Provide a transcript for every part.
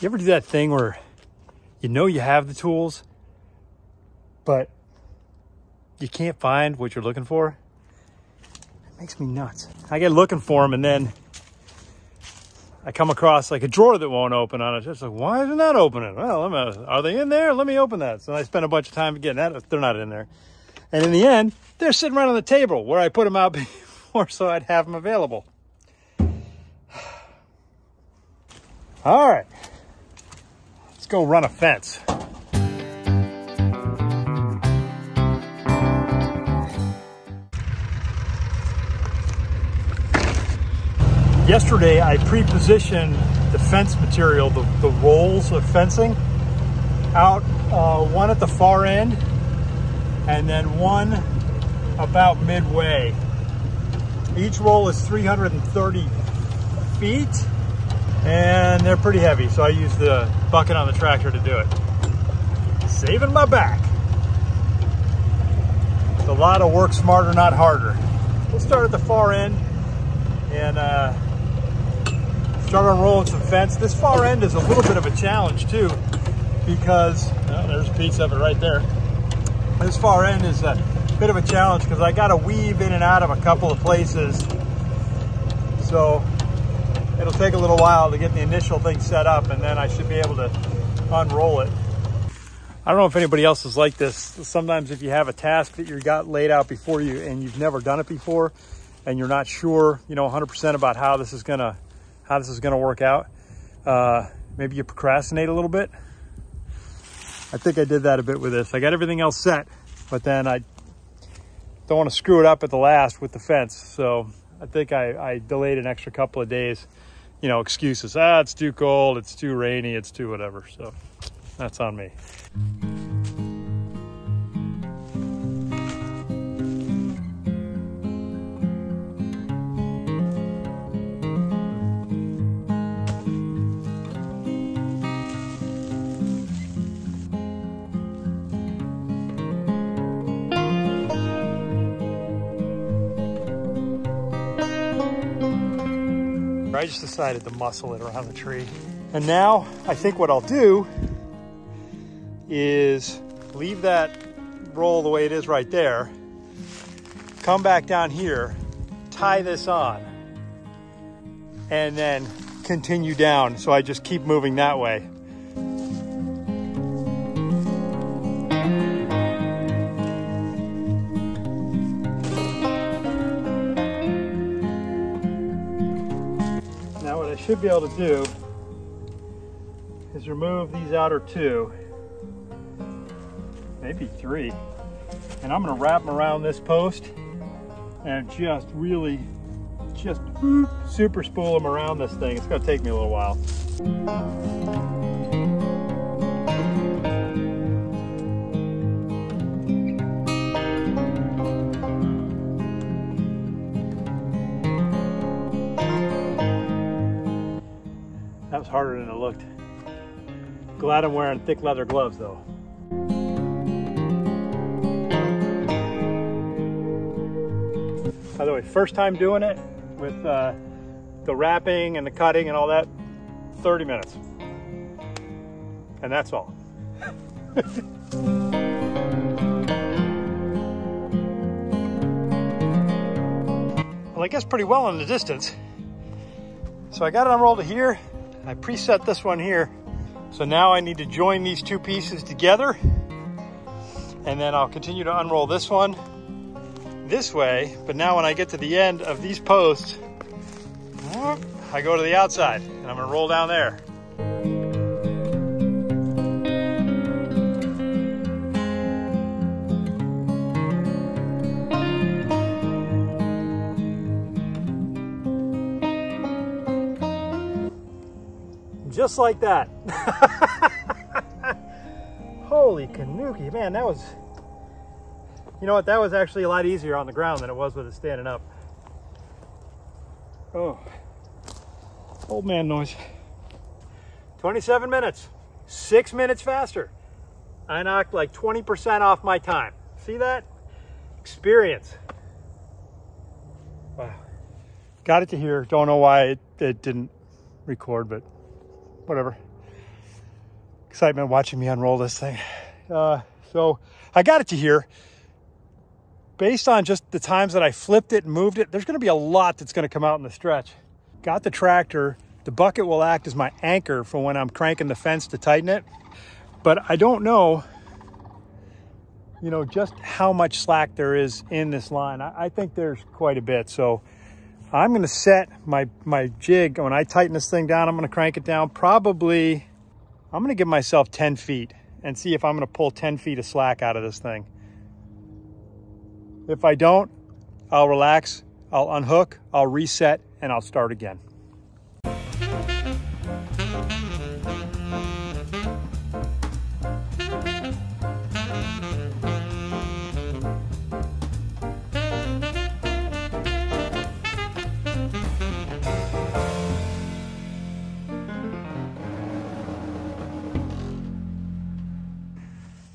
You ever do that thing where you know you have the tools, but you can't find what you're looking for? It makes me nuts. I get looking for them and then I come across like a drawer that won't open on it. Just like, why is it not opening? Well, are they in there? Let me open that. So I spend a bunch of time getting that. They're not in there. And in the end, they're sitting right on the table where I put them out before so I'd have them available. All right, let's go run a fence. Yesterday, I pre-positioned the fence material, the rolls of fencing, out one at the far end and then one about midway. Each roll is 330 feet and they're pretty heavy, so I use the bucket on the tractor to do it. Saving my back. It's a lot of work smarter, not harder. We'll start at the far end and start unrolling some fence. This far end is a little bit of a challenge too, because there's a piece of it right there. This far end is a bit of a challenge because I got to weave in and out of a couple of places. So it'll take a little while to get the initial thing set up, and then I should be able to unroll it. I don't know if anybody else is like this. Sometimes if you have a task that you got laid out before you and you've never done it before and you're not sure, 100% about how this is gonna work out, maybe you procrastinate a little bit. I think I did that a bit with this. I got everything else set, but then I don't want to screw it up at the last with the fence. So I think I delayed an extra couple of days. Excuses. It's too cold, it's too rainy, it's too whatever. So that's on me. I just decided to muscle it around the tree. And now I think what I'll do is leave that roll the way it is right there, come back down here, tie this on, and then continue down. So I just keep moving that way. Should be able to do is remove these outer two, maybe three, and I'm going to wrap them around this post and just super spool them around this thing. It's going to take me a little while. That was harder than it looked. Glad I'm wearing thick leather gloves though. By the way, first time doing it with the wrapping and the cutting and all that, 30 minutes. And that's all. Well, I guess pretty well in the distance. So I got it unrolled to here. I preset this one here. So now I need to join these two pieces together, and then I'll continue to unroll this one this way. But now when I get to the end of these posts, I go to the outside and I'm gonna roll down there. Just like that. Holy Kanuki, man, that was, you know what, that was actually a lot easier on the ground than it was with it standing up. Oh, old man noise. 27 minutes, 6 minutes faster. I knocked like 20% off my time. See that? Experience. Wow. Got it to here. Don't know why it didn't record, but whatever. excitement watching me unroll this thing. So I got it to here. Based on just the times that I flipped it and moved it, there's gonna be a lot that's gonna come out in the stretch. Got the tractor. The bucket will act as my anchor for when I'm cranking the fence to tighten it. But I don't know, you know, just how much slack there is in this line. I think there's quite a bit. So I'm gonna set my jig. When I tighten this thing down, I'm gonna crank it down. Probably, I'm gonna give myself 10 feet and see if I'm gonna pull 10 feet of slack out of this thing. If I don't, I'll relax, I'll unhook, I'll reset, and I'll start again.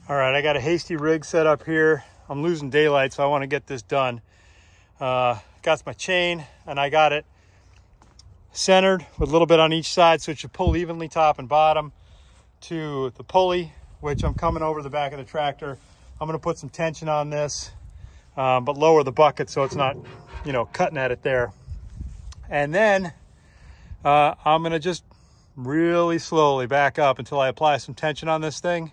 All right, I got a hasty rig set up here. I'm losing daylight, so I want to get this done. Got my chain, and I got it centered with a little bit on each side, so it should pull evenly top and bottom to the pulley, which I'm coming over the back of the tractor. I'm going to put some tension on this, but lower the bucket so it's not, you know, cutting at it there. And then I'm going to just really slowly back up until I apply some tension on this thing.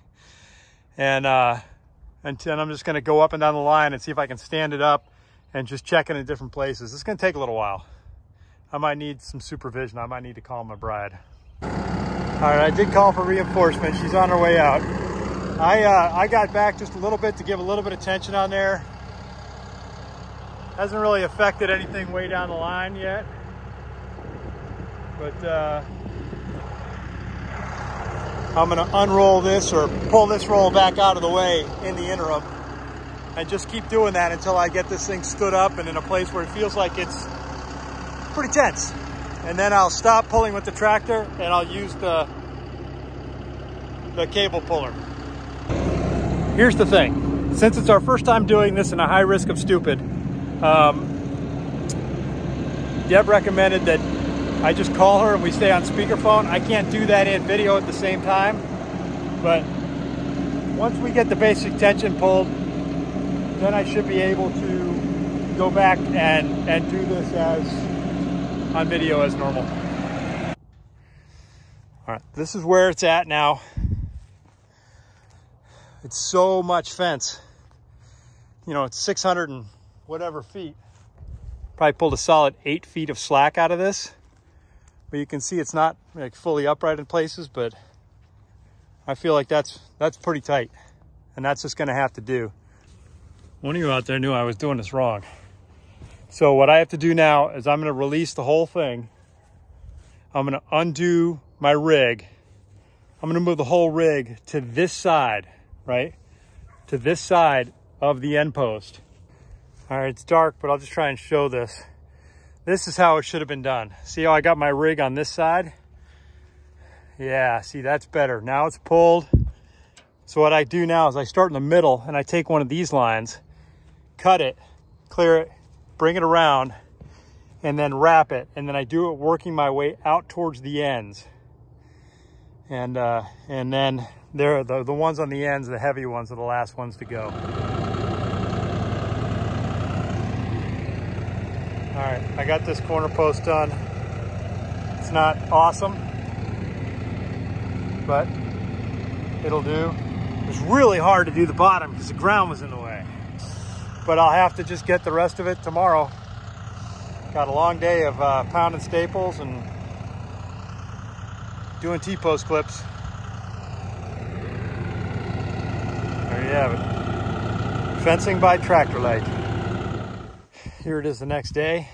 And I'm just going to go up and down the line and see if I can stand it up and just check it in different places. It's going to take a little while. I might need some supervision. I might need to call my bride. All right, I did call for reinforcement. She's on her way out. I got back just a little bit to give a little bit of tension on there. Hasn't really affected anything way down the line yet. But I'm gonna unroll this or pull this roll back out of the way in the interim and just keep doing that until I get this thing stood up and in a place where it feels like it's pretty tense. And then I'll stop pulling with the tractor and I'll use the cable puller. Here's the thing. Since it's our first time doing this in a high risk of stupid, Deb recommended that I just call her and we stay on speakerphone. I can't do that in video at the same time, but once we get the basic tension pulled, then I should be able to go back and do this as on video as normal. All right, this is where it's at now. It's so much fence. You know, it's 600 and whatever feet. Probably pulled a solid 8 feet of slack out of this. But you can see it's not like fully upright in places, but I feel like that's pretty tight. And that's just gonna have to do. One of you out there knew I was doing this wrong. So what I have to do now is I'm gonna release the whole thing. I'm gonna undo my rig. I'm gonna move the whole rig to this side, right? To this side of the end post. All right, it's dark, but I'll just try and show this. This is how it should have been done. See how I got my rig on this side? Yeah, see, that's better. Now it's pulled. So what I do now is I start in the middle and I take one of these lines, cut it, clear it, bring it around, and then wrap it. And then I do it working my way out towards the ends. And then they're the ones on the ends, the heavy ones, are the last ones to go. All right, I got this corner post done. It's not awesome, but it'll do. It was really hard to do the bottom because the ground was in the way. But I'll have to just get the rest of it tomorrow. Got a long day of pounding staples and doing T-post clips. There you have it. Fencing by tractor light. Here it is the next day.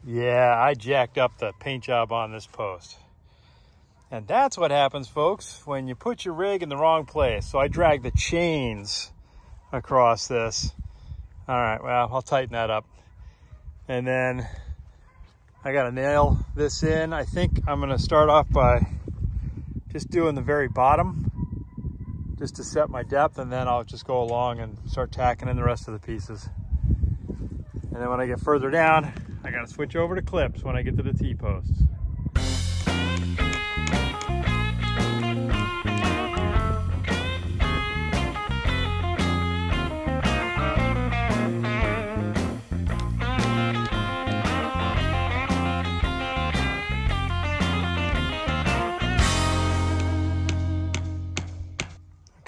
Yeah, I jacked up the paint job on this post. And that's what happens, folks, when you put your rig in the wrong place. So I dragged the chains across this. All right, well, I'll tighten that up. And then I gotta nail this in. I think I'm gonna start off by just doing the very bottom, just to set my depth, and then I'll just go along and start tacking in the rest of the pieces. And then when I get further down, I gotta switch over to clips when I get to the T-posts.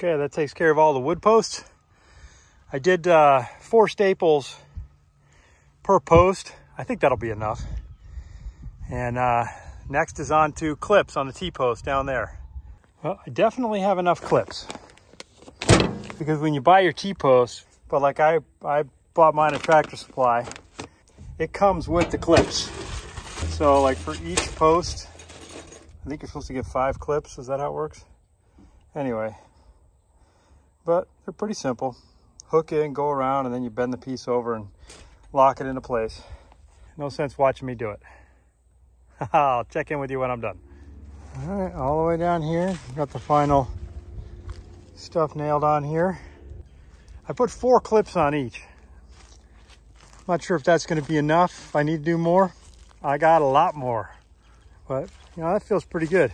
Okay, that takes care of all the wood posts. I did 4 staples per post. I think that'll be enough. And next is on to clips on the T-post down there. Well, I definitely have enough clips. Because when you buy your T-post, but like I bought mine at Tractor Supply, it comes with the clips. So like for each post, I think you're supposed to get 5 clips. Is that how it works? Anyway, but they're pretty simple. Hook in, go around, and then you bend the piece over and lock it into place. No sense watching me do it. I'll check in with you when I'm done. All right, all the way down here, got the final stuff nailed on here. I put 4 clips on each. Not sure if that's going to be enough. If I need to do more, I got a lot more. But, you know, that feels pretty good.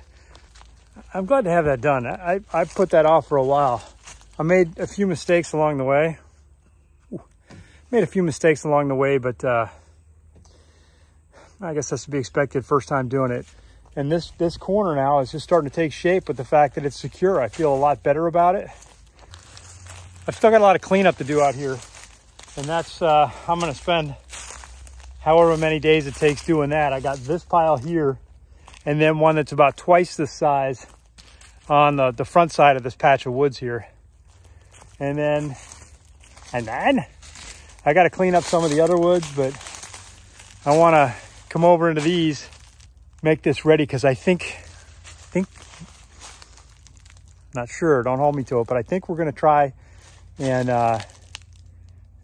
I'm glad to have that done. I put that off for a while. I made a few mistakes along the way. But I guess that's to be expected first time doing it. And this corner now is just starting to take shape with the fact that it's secure. I feel a lot better about it. I've still got a lot of cleanup to do out here. And that's, I'm gonna spend however many days it takes doing that. I got this pile here and then one that's about twice this size on the front side of this patch of woods here. And then I got to clean up some of the other woods, but I want to come over into these, make this ready, because I think, not sure, don't hold me to it, but I think we're going to try and,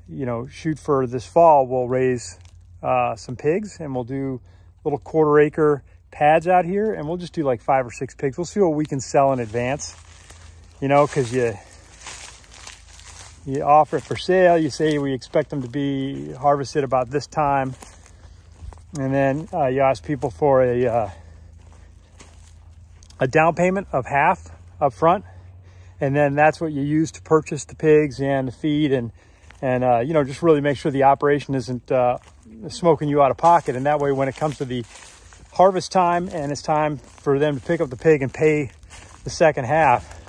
you know, shoot for this fall. We'll raise some pigs, and we'll do little 1/4 acre pads out here, and we'll just do like 5 or 6 pigs. We'll see what we can sell in advance, you know, because you offer it for sale. You say we expect them to be harvested about this time. And then you ask people for a down payment of half up front. And then that's what you use to purchase the pigs and the feed and you know, just really make sure the operation isn't smoking you out of pocket. And that way, when it comes to the harvest time and it's time for them to pick up the pig and pay the second half,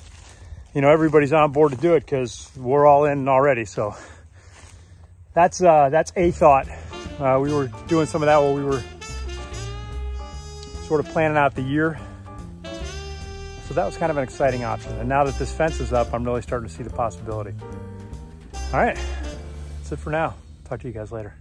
you know, everybody's on board to do it because we're all in already. So that's a thought. We were doing some of that while we were sort of planning out the year. So that was kind of an exciting option. And now that this fence is up, I'm really starting to see the possibility. All right, that's it for now. Talk to you guys later.